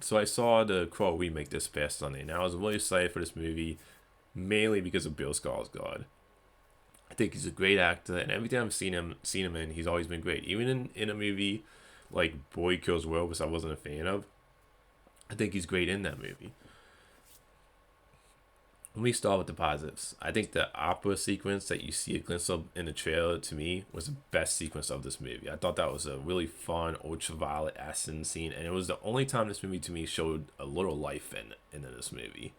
So I saw the Crow remake this past Sunday, and I was really excited for this movie, mainly because of Bill Skarsgård. I think he's a great actor, and every time I've seen him in, he's always been great. Even in a movie like Boy Kills World, which I wasn't a fan of, I think he's great in that movie. Let me start with the positives. I think the opera sequence that you see a glimpse of in the trailer to me was the best sequence of this movie. I thought that was a really fun ultraviolet acid scene, and it was the only time this movie to me showed a little life in this movie.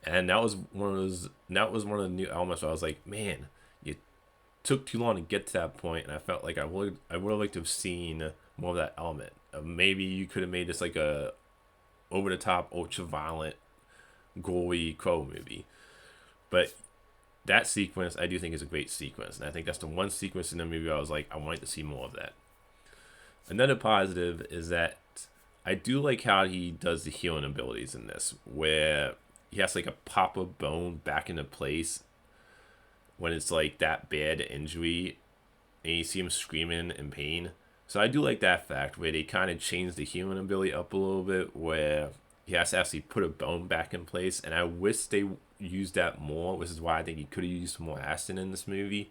And that was one of those. That was one of the new elements where I was like, man, you took too long to get to that point, and I felt like I would have liked to have seen more of that element. Maybe you could have made this like a over the top ultraviolet gory crow movie. But that sequence I do think is a great sequence, and I think that's the one sequence in the movie I was like, I wanted to see more of that. Another positive is that I do like how he does the healing abilities in this, where he has like a pop a bone back into place when it's like that bad injury, and you see him screaming in pain. So I do like that fact where they kind of change the healing ability up a little bit, where he has to actually put a bone back in place, and I wish they used that more, which is why I think he could have used more acid in this movie.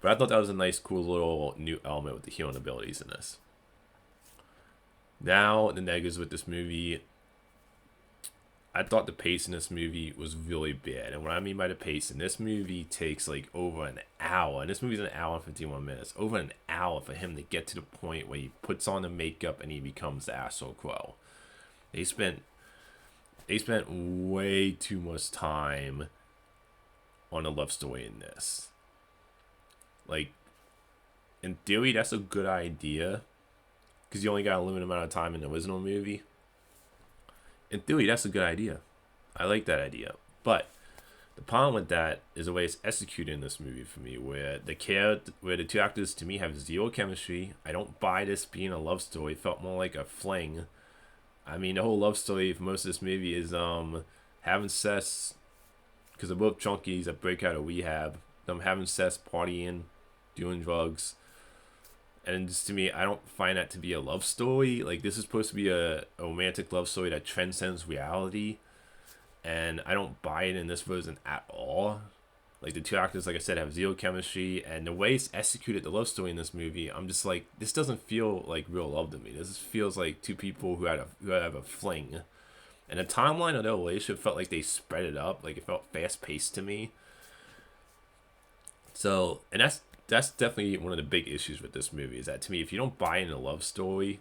But I thought that was a nice, cool little new element with the healing abilities in this. Now, the negatives with this movie. I thought the pace in this movie was really bad. And what I mean by the pace, in this movie takes like over an hour. And this movie's an hour and 51 minutes. Over an hour for him to get to the point where he puts on the makeup and he becomes the Astral Crow. They spent way too much time on a love story in this. Like, in theory, that's a good idea because you only got a limited amount of time in the original movie. In theory, that's a good idea. I like that idea. But the problem with that is the way it's executed in this movie for me, where the two actors to me have zero chemistry. I don't buy this being a love story. It felt more like a fling. I mean, the whole love story for most of this movie is having sex because they're both junkies that break out of rehab. Them having sex, partying, doing drugs. And just to me, I don't find that to be a love story. Like, this is supposed to be a romantic love story that transcends reality. And I don't buy it in this version at all. Like, the two actors, like I said, have zero chemistry. And the way it's executed the love story in this movie, I'm just like, this doesn't feel like real love to me. This feels like two people who have a fling. And the timeline of their relationship felt like they spread it up. Like, it felt fast-paced to me. So, and that's definitely one of the big issues with this movie, is that to me, if you don't buy in a love story,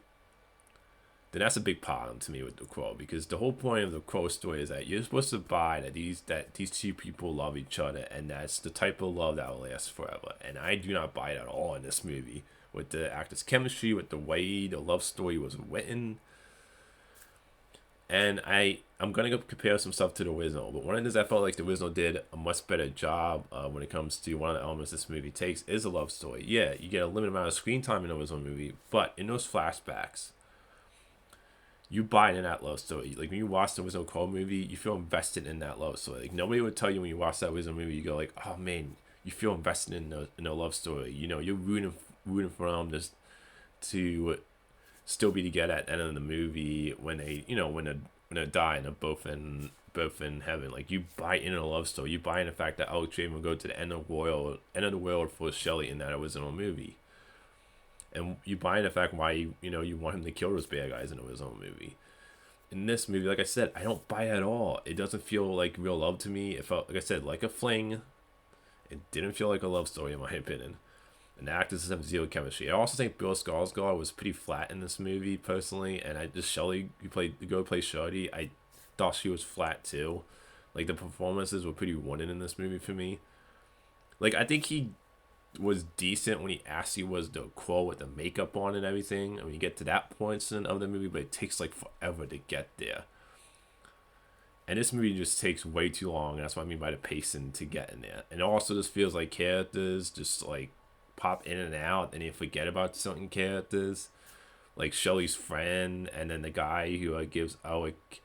then that's a big problem to me with the Crow, because the whole point of the Crow story is that you're supposed to buy that these two people love each other, and that's the type of love that will last forever. And I do not buy it at all in this movie, with the actors' chemistry, with the way the love story was written. And I'm gonna go compare some stuff to the original, but one of the things I felt like the original did a much better job when it comes to one of the elements this movie takes is a love story. Yeah, you get a limited amount of screen time in the original movie, but in those flashbacks, you buy in that love story. Like, when you watch the original Crow movie, you feel invested in that love story. Like, nobody would tell you when you watch that original movie, you go like, oh man, you feel invested in the love story. You know, you're rooting for them just to still be together at the end of the movie when they die and they're both in heaven. Like, you buy in a love story. You buy in the fact that Alex Draven will go to the end of the world for Shelley in that original movie. And you buy in the fact why you want him to kill those bad guys in the original movie. In this movie, like I said, I don't buy it at all. It doesn't feel like real love to me. It felt, like I said, like a fling. It didn't feel like a love story in my opinion. And the actors have zero chemistry. I also think Bill Skarsgård was pretty flat in this movie, personally. And Shelley, the girl who plays Shorty, I thought she was flat too. Like, the performances were pretty wanted in this movie for me. Like, I think he was decent when he actually was the Crow with the makeup on and everything. And when you get to that point of the movie, but it takes like forever to get there. And this movie just takes way too long. That's what I mean by the pacing to get in there. And also, this feels like characters just like pop in and out, and you forget about certain characters, like Shelley's friend, and then the guy who gives Alec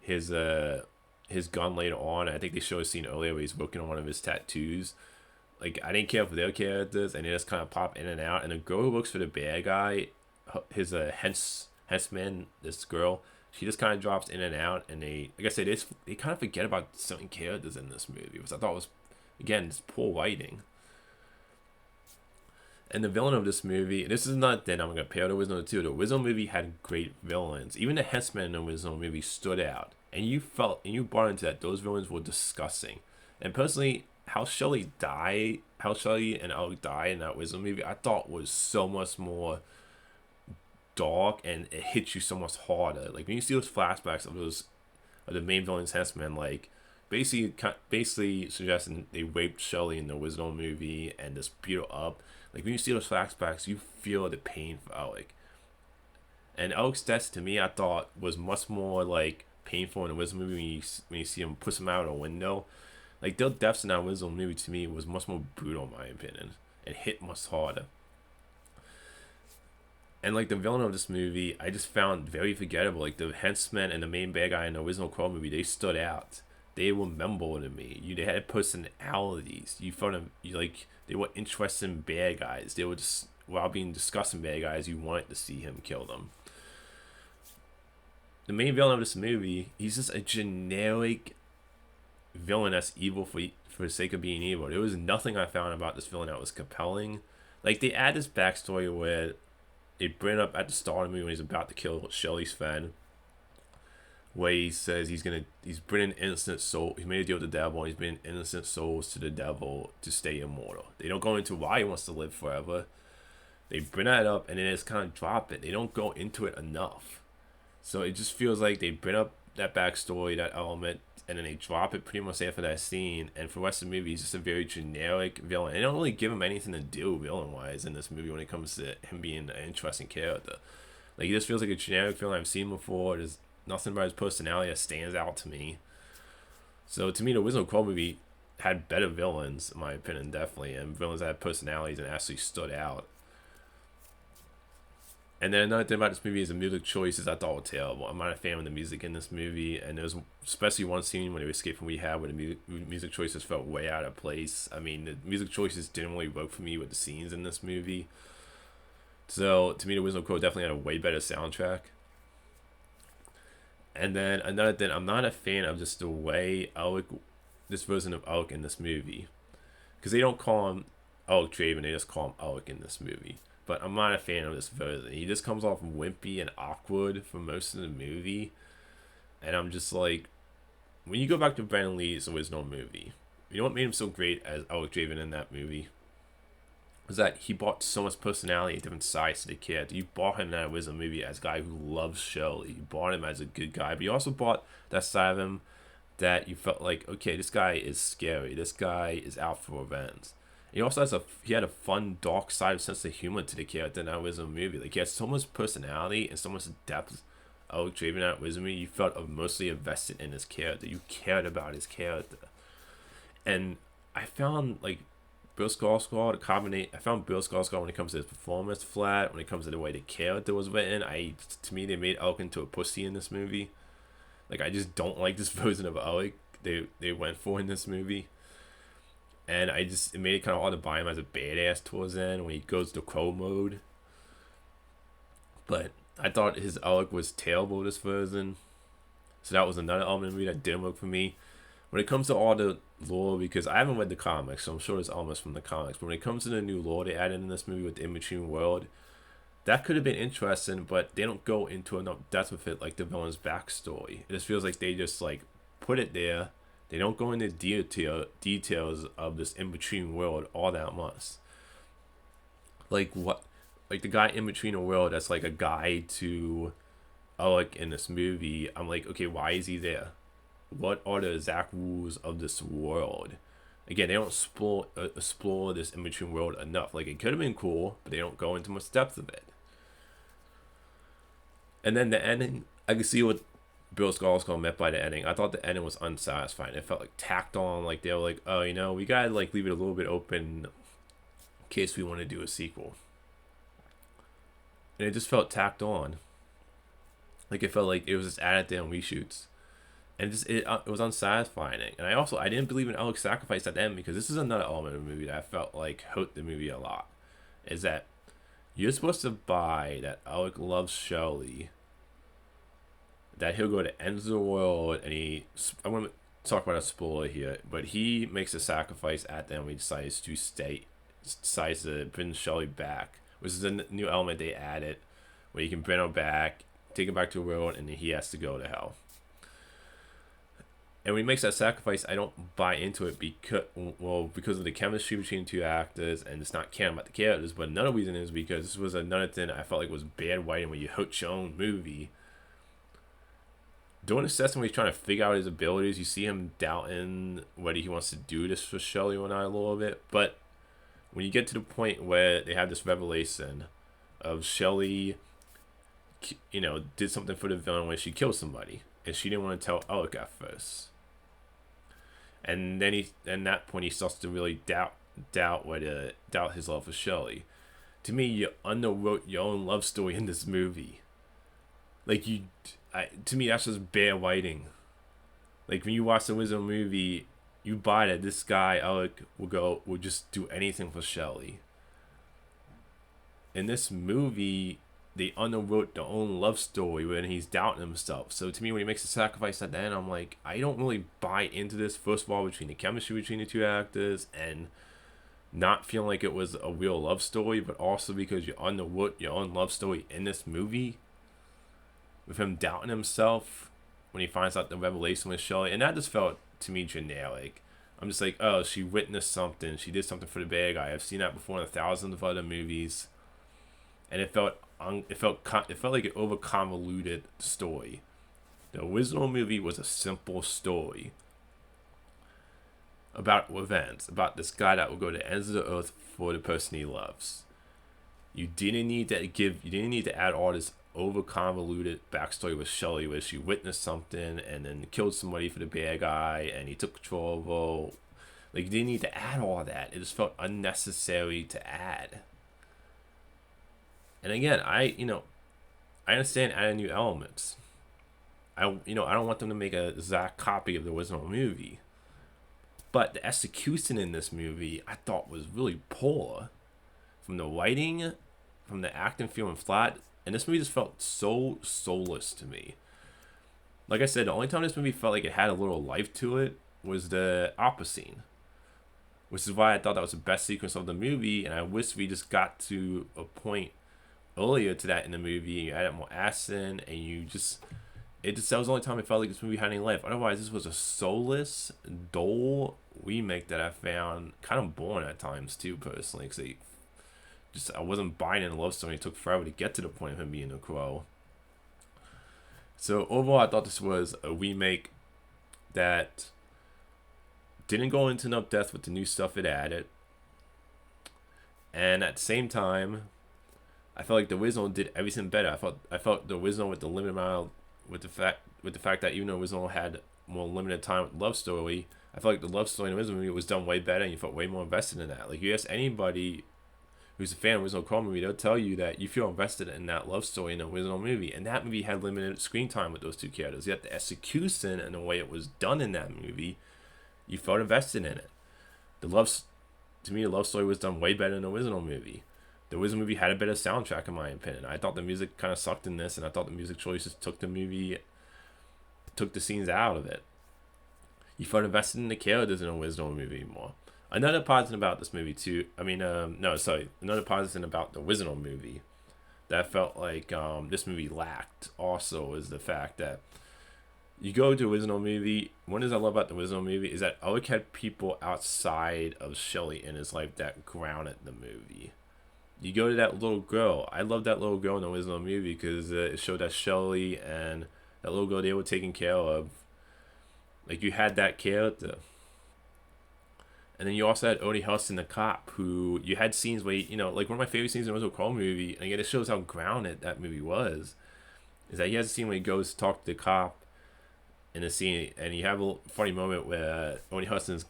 his gun later on. I think they show a scene earlier where he's working on one of his tattoos. Like, I didn't care for their characters, and they just kind of pop in and out. And the girl who works for the bad guy, his henchman, this girl, she just kind of drops in and out, and they, like I said, they kind of forget about certain characters in this movie, which I thought was, again, it's poor writing. And the villain of this movie, this is not that I'm going to compare the original to. The original movie had great villains. Even the henchmen in the original movie stood out. And you felt, and you bought into that, those villains were disgusting. And personally, how Shelley and Alec die in that original movie, I thought was so much more dark, and it hits you so much harder. Like when you see those flashbacks of the main villain's henchmen, like basically suggesting they raped Shelley in the original movie and just beat her up. Like when you see those flashbacks, you feel the pain for Alec. And Alec's death, to me, I thought was much more like painful in the original movie when you see him push him out a window. Like their deaths in that original movie, to me, was much more brutal in my opinion, and hit much harder. And like the villain of this movie, I just found very forgettable. Like the henchmen and the main bad guy in the original Crow movie, they stood out. They were memorable to me. They had personalities. You felt them, like they were interesting bad guys. They were just, while being disgusting bad guys, you wanted to see him kill them. The main villain of this movie, he's just a generic villain that's evil for the sake of being evil. There was nothing I found about this villain that was compelling. Like they add this backstory where they bring up at the start of the movie when he's about to kill Shelley's friend, where he says he's bringing innocent soul. He made a deal with the devil, and he's bringing innocent souls to the devil to stay immortal. They don't go into why he wants to live forever. They bring that up, and then it's kind of drop it. They don't go into it enough. So it just feels like they bring up that backstory, that element, and then they drop it pretty much after that scene. And for the rest of the movie, he's just a very generic villain. They don't really give him anything to do villain-wise in this movie when it comes to him being an interesting character. Like, he just feels like a generic villain I've seen before. There's nothing about his personality that stands out to me. So to me, the original Crow movie had better villains, in my opinion, definitely, and villains that had personalities and actually stood out. And then another thing about this movie is the music choices I thought were terrible. I'm not a fan of the music in this movie, and there's especially one scene when they escaped from rehab where the music choices felt way out of place. I mean, the music choices didn't really work for me with the scenes in this movie. So to me, the original Crow definitely had a way better soundtrack. And then another thing, I'm not a fan of just the way this version of Alec in this movie, because they don't call him Alec Draven, they just call him Alec in this movie. But I'm not a fan of this version. He just comes off wimpy and awkward for most of the movie. And I'm just like, when you go back to Brandon Lee's original movie, you know what made him so great as Alec Draven in that movie? Was that he brought so much personality and different sides to the character. You brought him in that original movie as a guy who loves Shelley. You brought him as a good guy. But you also brought that side of him that you felt like, okay, this guy is scary. This guy is out for revenge. He also he had a fun, dark side of sense of humor to the character in that original movie. Like, he had so much personality and so much depth. Alec Draven in that original movie, you felt mostly invested in his character. You cared about his character. And I found, like, Bill Skarsgård, I found Bill Skarsgård when it comes to his performance flat, when it comes to the way the character was written. To me, they made Alec into a pussy in this movie. Like, I just don't like this version of Alec they went for in this movie. And it made it kind of hard to buy him as a badass towards the end when he goes to Crow mode. But I thought his Alec was terrible this version. So that was another element of the movie that didn't work for me. When it comes to all the lore, because I haven't read the comics, so I'm sure there's elements from the comics. But when it comes to the new lore they added in this movie with the In-Between World, that could have been interesting, but they don't go into enough depth with it like the villain's backstory. It just feels like they just like put it there. They don't go into details of this in-between world all that much. Like the guy in between a world that's like a guide to Alec in this movie. I'm like, okay, why is he there? What are the exact rules of this world? Again, they don't explore this in-between world enough. Like, it could have been cool, but they don't go into much depth of it. And then the ending, I can see what Bill Skarsgård meant by the ending. I thought the ending was unsatisfying. It felt like tacked on. Like, they were like, oh, we gotta like leave it a little bit open in case we want to do a sequel. And it just felt tacked on. Like, it felt like it was just added there on reshoots. And it was unsatisfying. And I didn't believe in Alec's sacrifice at the end, because this is another element of the movie that I felt like hurt the movie a lot. Is that you're supposed to buy that Alec loves Shelley that he'll go to ends of the world, and I want to talk about a spoiler here, but he makes a sacrifice at the end when he decides to bring Shelley back, which is a new element they added, where you can bring her back, take her back to the world, and then he has to go to hell. And when he makes that sacrifice, I don't buy into it because of the chemistry between the two actors, and it's not caring about the characters. But another reason is because this was another thing I felt like was bad writing when you hook your own movie. During the session when he's trying to figure out his abilities, you see him doubting whether he wants to do this for Shelley or not a little bit. But when you get to the point where they have this revelation of Shelley, did something for the villain when she killed somebody, and she didn't want to tell Alec at first. And then at that point he starts to really doubt his love for Shelley. To me, you underwrote your own love story in this movie. To me, that's just bad writing. Like when you watch the Wizard movie, you buy that this guy Alec will just do anything for Shelley. In this movie, they underwrote their own love story when he's doubting himself. So to me, when he makes a sacrifice at the end, I'm like, I don't really buy into this. First of all, between the chemistry between the two actors, and not feeling like it was a real love story, but also because you underwrote your own love story in this movie, with him doubting himself when he finds out the revelation with Shelley. And that just felt to me generic. I'm just like, oh, she witnessed something. She did something for the bad guy. I've seen that before in thousands of other movies. And it felt like an over convoluted story. The original movie was a simple story about events, about this guy that will go to ends of the earth for the person he loves. You didn't need to add all this over convoluted backstory with Shelley, where she witnessed something and then killed somebody for the bad guy, and he took control of her. Like, you didn't need to add all that. It just felt unnecessary to add. And again, I understand adding new elements. I don't want them to make a exact copy of the original movie. But the execution in this movie, I thought, was really poor. From the writing, from the acting feeling flat, and this movie just felt so soulless to me. Like I said, the only time this movie felt like it had a little life to it was the opera scene. Which is why I thought that was the best sequence of the movie, and I wish we just got to a point earlier to that in the movie, you added more action, and that was the only time it felt like this movie had any life. Otherwise, this was a soulless, dull remake that I found kind of boring at times too, personally, because I wasn't buying in the love story. It took forever to get to the point of him being a crow. So overall, I thought this was a remake that didn't go into enough depth with the new stuff it added, and at the same time, I felt like the original did everything better. I felt the original with the limited amount, with the fact that even though the original had more limited time with the love story, I felt like the love story in the original movie was done way better, and you felt way more invested in that. Like, you ask anybody who's a fan of the original Crow movie, they'll tell you that you feel invested in that love story in the original movie. And that movie had limited screen time with those two characters. Yet the execution and the way it was done in that movie, you felt invested in it. To me, the love story was done way better in the original movie. The original movie had a better soundtrack, in my opinion. I thought the music kind of sucked in this, and I thought the music choices took the scenes out of it. You felt invested in the characters in the original movie more. Another positive about this movie too. Another positive about the original movie that I felt like this movie lacked also is the fact that you go to the original movie. One thing I love about the original movie is that Alec had people outside of Shelley in his life that grounded the movie. You go to that little girl. I love that little girl in the original movie because it showed that Shelley and that little girl, they were taken care of. Like, you had that character. And then you also had Odie Hudson, the cop, who you had scenes where, like one of my favorite scenes in the original Crow movie, and again, it shows how grounded that movie was, is that he has a scene where he goes to talk to the cop in a scene, and you have a funny moment where Odie Hudson's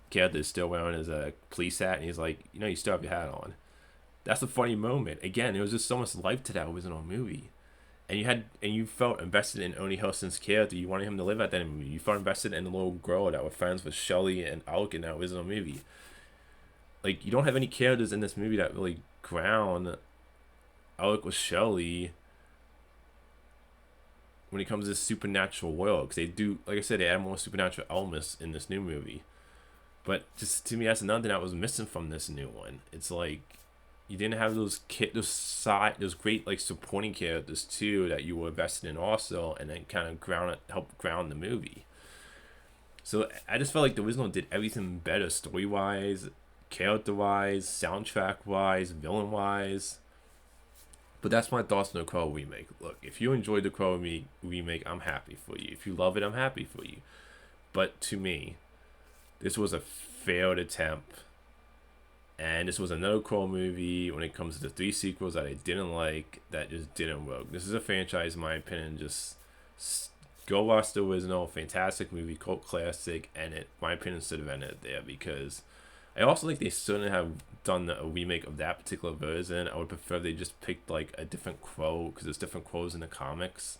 character is still wearing his police hat, and he's like, you still have your hat on. That's a funny moment. Again, there was just so much life to that original movie. And you felt invested in Odie Hudson's character. You wanted him to live at that movie. You felt invested in the little girl that were friends with Shelley and Alec in that original movie. Like, you don't have any characters in this movie that really ground Alec with Shelley when it comes to this supernatural world, because they do, like I said, they add more supernatural elements in this new movie. But just to me, that's another thing that was missing from this new one. It's like you didn't have those great like supporting characters too that you were invested in also, and then kind of help ground the movie. So I just felt like the original did everything better, story wise, character wise, soundtrack wise, villain wise. But that's my thoughts on the Crow remake. Look, if you enjoyed the Crow remake, I'm happy for you. If you love it, I'm happy for you. But to me, this was a failed attempt. And this was another Crow movie when it comes to the 3 sequels that I didn't like, that just didn't work. This is a franchise, in my opinion, just go watch the original, fantastic movie, cult classic, and it, in my opinion, should have ended there, because I also think they shouldn't have done a remake of that particular version. I would prefer they just picked like a different Crow, because there's different Crows in the comics.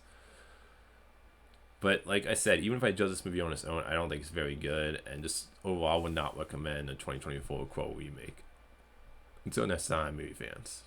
But like I said, even if I judge this movie on its own, I don't think it's very good, and just overall would not recommend the 2024 Crow remake. Until next time, movie fans.